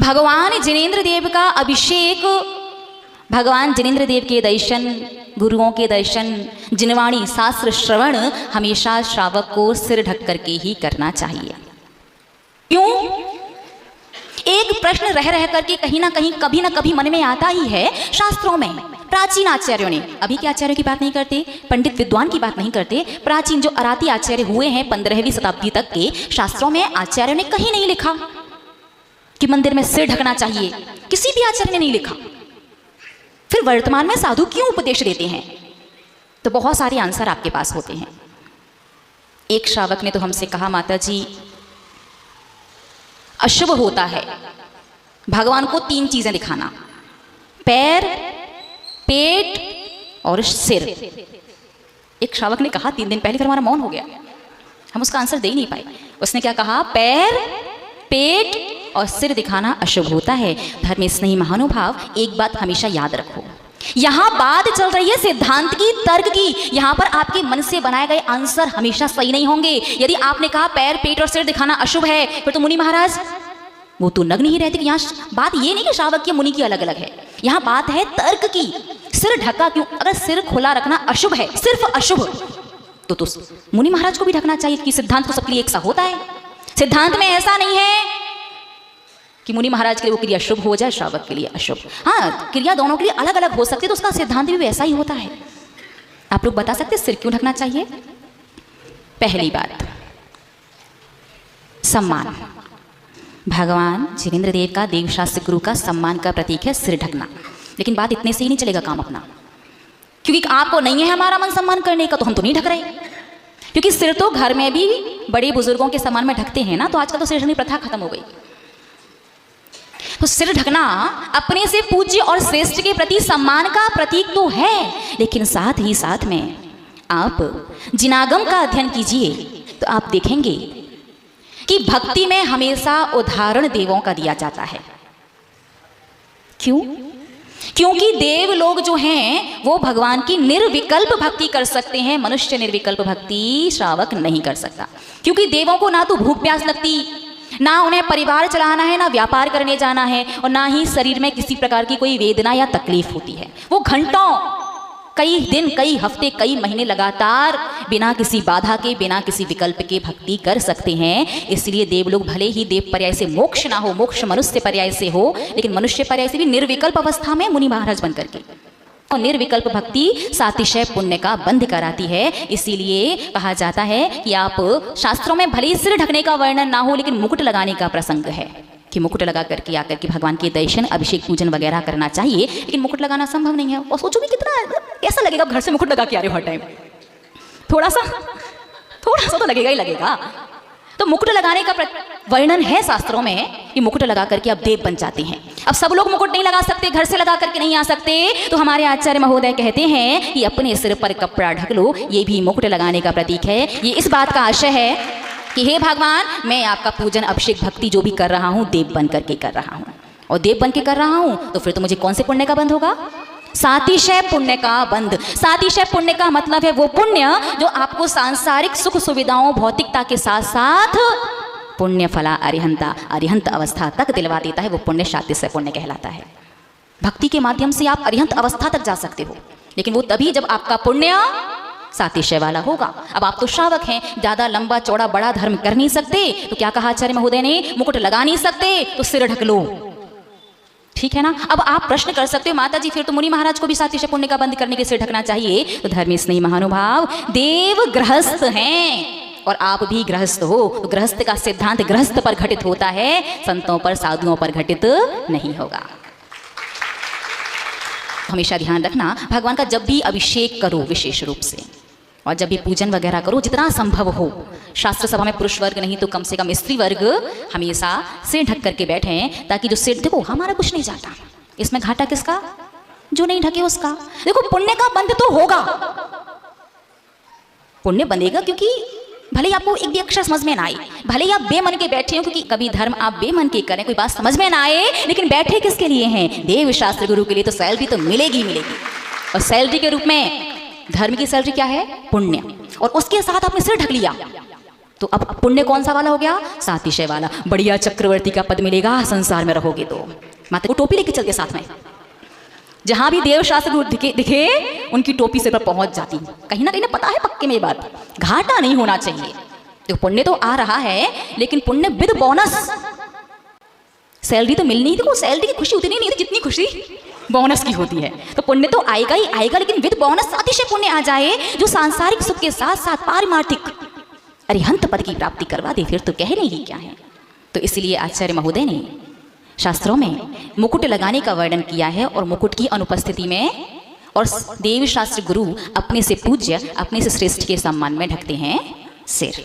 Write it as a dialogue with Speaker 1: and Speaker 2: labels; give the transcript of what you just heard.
Speaker 1: भगवान जिनेंद्र देव का अभिषेक, भगवान जिनेंद्र देव के दर्शन, गुरुओं के दर्शन, जिनवाणी शास्त्र श्रवण हमेशा श्रावक को सिर ढक करके ही करना चाहिए। क्यों? एक प्रश्न रह रह करके कहीं ना कहीं कभी ना कभी मन में आता ही है। शास्त्रों में प्राचीन आचार्यों ने, अभी के आचार्यों की बात नहीं करते, पंडित विद्वान की बात नहीं करते, प्राचीन जो अराती आचार्य हुए हैं 15वीं शताब्दी तक के, शास्त्रों में आचार्यों ने कहीं नहीं लिखा कि मंदिर में सिर ढकना चाहिए। किसी भी आचार्य ने नहीं लिखा। फिर वर्तमान में साधु क्यों उपदेश देते हैं? तो बहुत सारे आंसर आपके पास होते हैं। एक श्रावक ने तो हमसे कहा, माता जी अशुभ होता है भगवान को 3 चीजें दिखाना, पैर, पेट और सिर। एक श्रावक ने कहा 3 दिन पहले, फिर हमारा मौन हो गया, हम उसका आंसर दे ही नहीं पाए। उसने क्या कहा? पैर, पेट और सिर दिखाना अशुभ होता है। धर्म स्नेही महानुभाव, एक बात हमेशा याद रखो, यहां बात चल रही है सिद्धांत की, तर्क की। यहां पर आपके मन से बनाए गए आंसर हमेशा सही नहीं होंगे। यदि आपने कहा पैर, पेट और सिर दिखाना अशुभ है, फिर तो मुनि महाराज वो तो नग्न ही रहते कि यहाँ बात ये नहीं कि श्रावक की मुनि की अलग अलग है, यहाँ बात है तर्क की। सिर ढका क्यों? अगर सिर खुला रखना अशुभ है, सिर्फ अशुभ, तो मुनि महाराज को भी ढकना चाहिए कि सिद्धांत तो सबके लिए एक सा होता है। सिद्धांत में ऐसा नहीं है कि मुनि महाराज के लिए वो क्रिया शुभ हो जाए, श्रावक के लिए अशुभ। हाँ, क्रिया दोनों के लिए अलग अलग हो सकती है, तो उसका सिद्धांत भी वैसा ही होता है। आप लोग बता सकते सिर क्यों ढकना चाहिए? पहली बात, सम्मान। भगवान जिनेंद्र देव का, देवशास्त्र गुरु का सम्मान का प्रतीक है सिर ढकना। लेकिन बात इतने से ही नहीं चलेगा काम अपना, क्योंकि आपको नहीं है हमारा मन सम्मान करने का, तो हम तो नहीं ढक रहे। क्योंकि सिर तो घर में भी बड़े बुजुर्गों के सम्मान में ढकते हैं ना, तो आजकल तो सिर ढकने की प्रथा खत्म हो गई। तो सिर ढकना अपने से पूज्य और श्रेष्ठ के प्रति सम्मान का प्रतीक तो है, लेकिन साथ ही साथ में आप जिनागम का अध्ययन कीजिए तो आप देखेंगे कि भक्ति में हमेशा उदाहरण देवों का दिया जाता है। क्यों? क्योंकि देव लोग जो हैं वो भगवान की निर्विकल्प भक्ति कर सकते हैं, मनुष्य निर्विकल्प भक्ति श्रावक नहीं कर सकता। क्योंकि देवों को ना तो भूख प्यास लगती, ना उन्हें परिवार चलाना है, ना व्यापार करने जाना है, और ना ही शरीर में किसी प्रकार की कोई वेदना या तकलीफ होती है। वो घंटों, कई दिन, कई हफ्ते, कई महीने लगातार बिना किसी बाधा के, बिना किसी विकल्प के भक्ति कर सकते हैं। इसलिए देव लोग भले ही देव पर्याय से मोक्ष ना हो, मोक्ष मनुष्य पर्याय से हो, लेकिन मनुष्य पर्याय से भी निर्विकल्प अवस्था में मुनि महाराज बन करके, और निर्विकल्प भक्ति सातिशय पुण्य का बंध कराती है। इसीलिए कहा जाता है कि आप शास्त्रों में भले ही सिर ढकने का वर्णन ना हो, लेकिन मुकुट लगाने का प्रसंग है कि मुकुट लगा करके आकर के भगवान के दर्शन, अभिषेक, पूजन वगैरह करना चाहिए। लेकिन मुकुट लगाना संभव नहीं है। और सोचो कि कितना कैसा लगेगा घर से मुकुट लगा के आ रहे हो हर टाइम, थोड़ा सा तो लगेगा ही लगेगा। तो मुकुट लगाने का वर्णन है शास्त्रों में कि मुकुट लगा करके आप देव बन जाते हैं। अब सब लोग मुकुट नहीं लगा सकते, घर से लगा करके नहीं आ सकते, तो हमारे आचार्य महोदय कहते हैं कि अपने सिर पर कपड़ा ढक लो, ये भी मुकुट लगाने का प्रतीक है। ये इस बात का आशय है कि हे भगवान, मैं आपका पूजन, अभिषेक, भक्ति जो भी कर रहा हूँ देव बन करके कर रहा हूँ, और देव बन के कर रहा हूँ तो फिर तो मुझे कौन से पुण्य का बंध होगा? सातिशय पुण्य का बंध। सातिशय पुण्य का मतलब है वो पुण्य जो आपको सांसारिक सुख सुविधाओं, भौतिकता के साथ साथ पुण्य फला अरिहंता, अरिहंत अवस्था तक दिलवा देता है। वो पुण्य सातिशय पुण्य कहलाता है। भक्ति के माध्यम से आप अरिहंत अवस्था तक जा सकते हो, लेकिन वो तभी जब आपका पुण्य सातिशय वाला होगा। अब आप तो श्रावक हैं, ज्यादा लंबा चौड़ा बड़ा धर्म कर नहीं सकते, तो क्या कहा आचार्य महोदय ने? मुकुट लगा नहीं सकते तो सिर ढक लो, ठीक है ना। अब आप प्रश्न कर सकते हो, माता जी फिर तो मुनि महाराज को भी सातिशय पुण्य का बंद करने के सिर ढकना चाहिए। तो धर्म स्नेही महानुभाव, देव गृहस्थ हैं और आप भी गृहस्थ हो, तो गृहस्थ का सिद्धांत गृहस्थ पर घटित होता है, संतों पर, साधुओं पर घटित नहीं होगा। हमेशा ध्यान रखना, भगवान का जब भी अभिषेक करो विशेष रूप से, और जब भी पूजन वगैरह करो, जितना संभव हो, शास्त्र सभा में पुरुष वर्ग नहीं तो कम से कम स्त्री वर्ग हमेशा सिर ढक करके बैठें, ताकि जो सिर, देखो हमारा कुछ नहीं जाता, इसमें घाटा किसका? जो नहीं ढके उसका। देखो पुण्य का बंध तो होगा, पुण्य बंधेगा, क्योंकि भले ही आपको एक भी अक्षर समझ में ना आए, भले ही आप बेमन के बैठे हो, क्योंकि कभी धर्म आप बेमन के करें, कोई बात समझ में ना आए, लेकिन बैठे किसके लिए हैं? देव शास्त्र गुरु के लिए। तो सैलरी तो मिलेगी मिलेगी, और सैलरी के रूप में धर्म की सैलरी क्या है? पुण्य। और उसके साथ आपने सिर ढक लिया, तो अब पुण्य कौन सा वाला हो गया? सातिशय वाला। बढ़िया चक्रवर्ती का पद मिलेगा संसार में रहोगे तो। माता वो टोपी लेके चलते साथ में, जहां भी देवशास्त्र गुरु दिखे उनकी टोपी से पर पहुंच जाती। कहीं ना पता है पक्के में ये बात, घाटा नहीं होना चाहिए। तो पुण्य तो आ रहा है, लेकिन पुण्य विद बोनस। सैलरी तो मिलनी थी, सैलरी की खुशी उतनी नहीं थी जितनी खुशी बोनस की होती है। तो पुण्य तो आएगा ही आएगा, लेकिन विद बोनस अतिशय पुण्य आ जाए जो सांसारिक सुख के साथ साथ पारमार्थिक अरिहंत पद की प्राप्ति करवा दे, फिर तो कहने ही क्या है। तो इसलिए आचार्य महोदय ने शास्त्रों में मुकुट लगाने का वर्णन किया है, और मुकुट की अनुपस्थिति में और देवशास्त्र गुरु अपने से पूज्य, अपने से श्रेष्ठ के सम्मान में ढकते हैं सिर।